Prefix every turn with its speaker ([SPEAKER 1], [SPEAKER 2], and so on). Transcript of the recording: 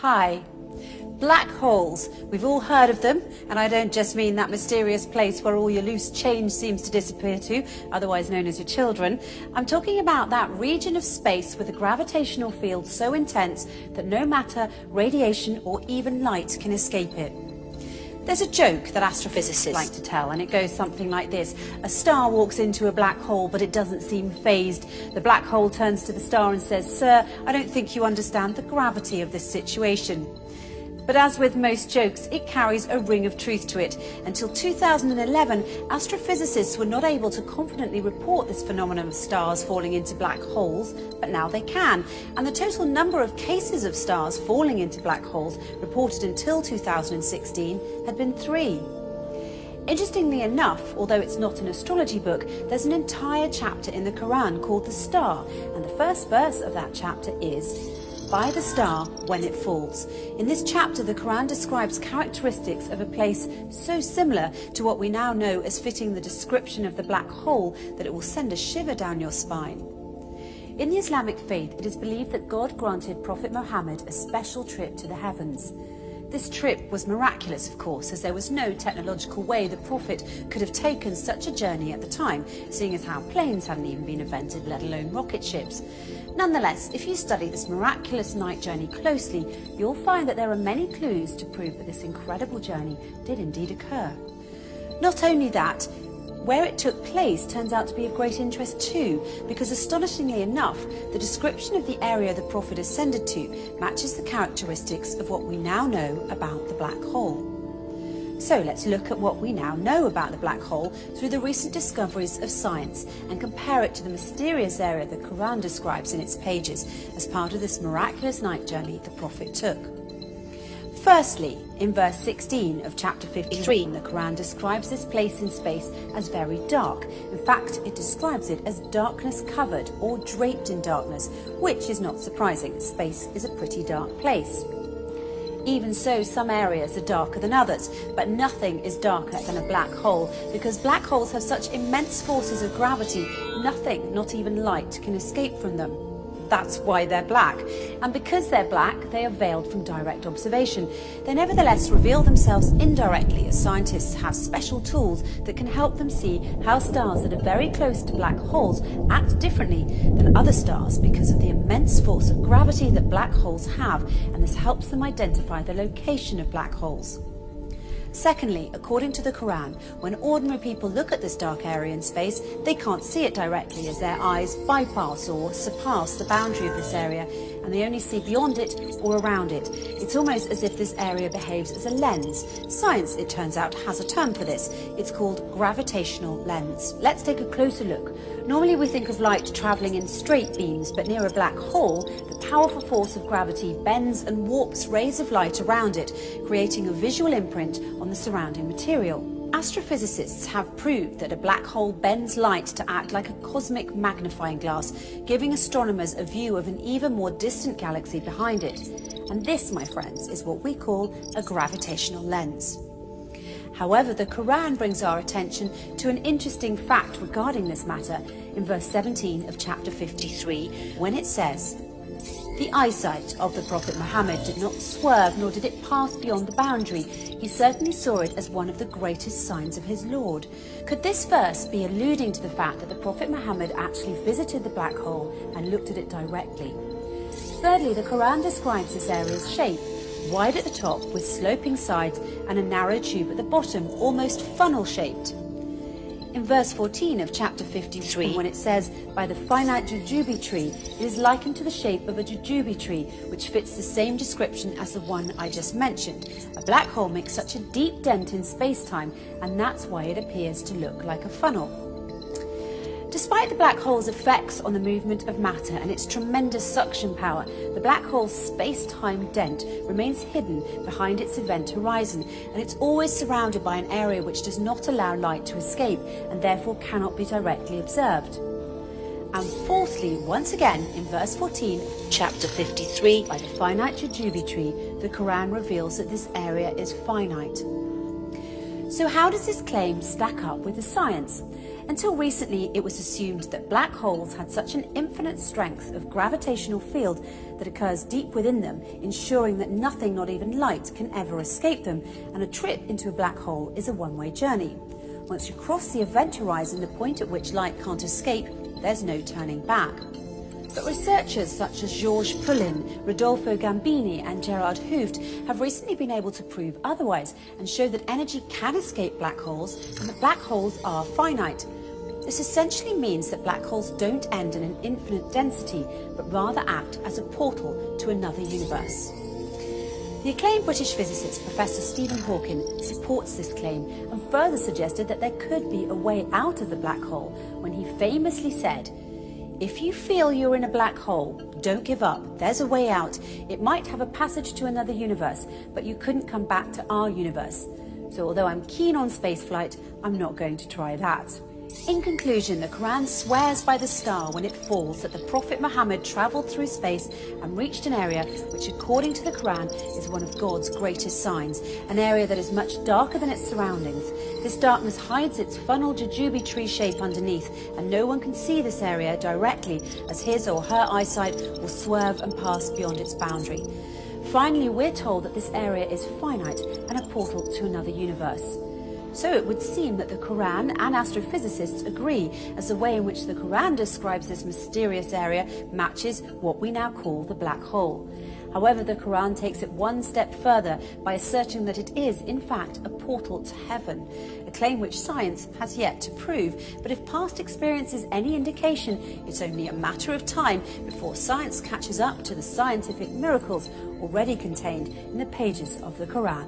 [SPEAKER 1] Hi. Black holes. We've all heard of them, and I don't just mean that mysterious place where all your loose change seems to disappear to, otherwise known as your children. I'm talking about that region of space with a gravitational field so intense that no matter radiation or even light can escape it. There's a joke that astrophysicists like to tell, and it goes something like this. A star walks into a black hole, but it doesn't seem phased. The black hole turns to the star and says, "Sir, I don't think you understand the gravity of this situation." But as with most jokes, it carries a ring of truth to it. Until 2011, astrophysicists were not able to confidently report this phenomenon of stars falling into black holes, but now they can. And the total number of cases of stars falling into black holes reported until 2016 had been 3. Interestingly enough, although it's not an astrology book, there's an entire chapter in the Quran called The Star, and the first verse of that chapter is, "By the star when it falls." In this chapter, the Quran describes characteristics of a place so similar to what we now know as fitting the description of the black hole that it will send a shiver down your spine. In the Islamic faith, it is believed that God granted Prophet Muhammad a special trip to the heavens. This trip was miraculous, of course, as there was no technological way the Prophet could have taken such a journey at the time, seeing as how planes hadn't even been invented, let alone rocket ships. Nonetheless, if you study this miraculous night journey closely, you'll find that there are many clues to prove that this incredible journey did indeed occur. Not only that, where it took place turns out to be of great interest too, because astonishingly enough, the description of the area the Prophet ascended to matches the characteristics of what we now know about the black hole. So let's look at what we now know about the black hole through the recent discoveries of science and compare it to the mysterious area the Quran describes in its pages as part of this miraculous night journey the Prophet took. Firstly, in verse 16 of chapter 53, the Quran describes this place in space as very dark. In fact, it describes it as darkness covered or draped in darkness, which is not surprising. Space is a pretty dark place. Even so, some areas are darker than others, but nothing is darker than a black hole, because black holes have such immense forces of gravity, nothing, not even light, can escape from them. That's why they're black. And because they're black, they are veiled from direct observation. They nevertheless reveal themselves indirectly, as scientists have special tools that can help them see how stars that are very close to black holes act differently than other stars because of the immense force of gravity that black holes have, and this helps them identify the location of black holes. Secondly, according to the Quran, when ordinary people look at this dark area in space, they can't see it directly as their eyes bypass or surpass the boundary of this area, and they only see beyond it or around it. It's almost as if this area behaves as a lens. Science, it turns out, has a term for this. It's called gravitational lens. Let's take a closer look. Normally we think of light travelling in straight beams, but near a black hole, the powerful force of gravity bends and warps rays of light around it, creating a visual imprint on the surrounding material. Astrophysicists have proved that a black hole bends light to act like a cosmic magnifying glass, giving astronomers a view of an even more distant galaxy behind it. And this, my friends, is what we call a gravitational lens. However, the Quran brings our attention to an interesting fact regarding this matter in verse 17 of chapter 53, when it says, "The eyesight of the Prophet Muhammad did not swerve, nor did it pass beyond the boundary. He certainly saw it as one of the greatest signs of his Lord." Could this verse be alluding to the fact that the Prophet Muhammad actually visited the black hole and looked at it directly? Thirdly, the Quran describes this area's shape, wide at the top with sloping sides and a narrow tube at the bottom, almost funnel-shaped. In verse 14 of chapter 53, when it says, "By the finite jujube tree," it is likened to the shape of a jujube tree, which fits the same description as the one I just mentioned. A black hole makes such a deep dent in space-time, and that's why it appears to look like a funnel. Despite the black hole's effects on the movement of matter and its tremendous suction power, the black hole's space-time dent remains hidden behind its event horizon, and it's always surrounded by an area which does not allow light to escape and therefore cannot be directly observed. And fourthly, once again, in verse 14 of chapter 53, by the finite jujube tree, the Quran reveals that this area is finite. So how does this claim stack up with the science? Until recently, it was assumed that black holes had such an infinite strength of gravitational field that occurs deep within them, ensuring that nothing, not even light, can ever escape them, and a trip into a black hole is a one-way journey. Once you cross the event horizon, the point at which light can't escape, there's no turning back. But researchers such as Georges Poulin, Rodolfo Gambini and Gerard Hooft have recently been able to prove otherwise and show that energy can escape black holes and that black holes are finite. This essentially means that black holes don't end in an infinite density, but rather act as a portal to another universe. The acclaimed British physicist Professor Stephen Hawking supports this claim and further suggested that there could be a way out of the black hole when he famously said, "If you feel you're in a black hole, don't give up. There's a way out. It might have a passage to another universe, but you couldn't come back to our universe. So although I'm keen on spaceflight, I'm not going to try that." In conclusion, the Quran swears by the star when it falls that the Prophet Muhammad travelled through space and reached an area which, according to the Quran, is one of God's greatest signs, an area that is much darker than its surroundings. This darkness hides its funnel jujube tree shape underneath, and no one can see this area directly as his or her eyesight will swerve and pass beyond its boundary. Finally, we're told that this area is finite and a portal to another universe. So it would seem that the Quran and astrophysicists agree, as the way in which the Quran describes this mysterious area matches what we now call the black hole. However, the Quran takes it one step further by asserting that it is, in fact, a portal to heaven, a claim which science has yet to prove. But if past experience is any indication, it's only a matter of time before science catches up to the scientific miracles already contained in the pages of the Quran.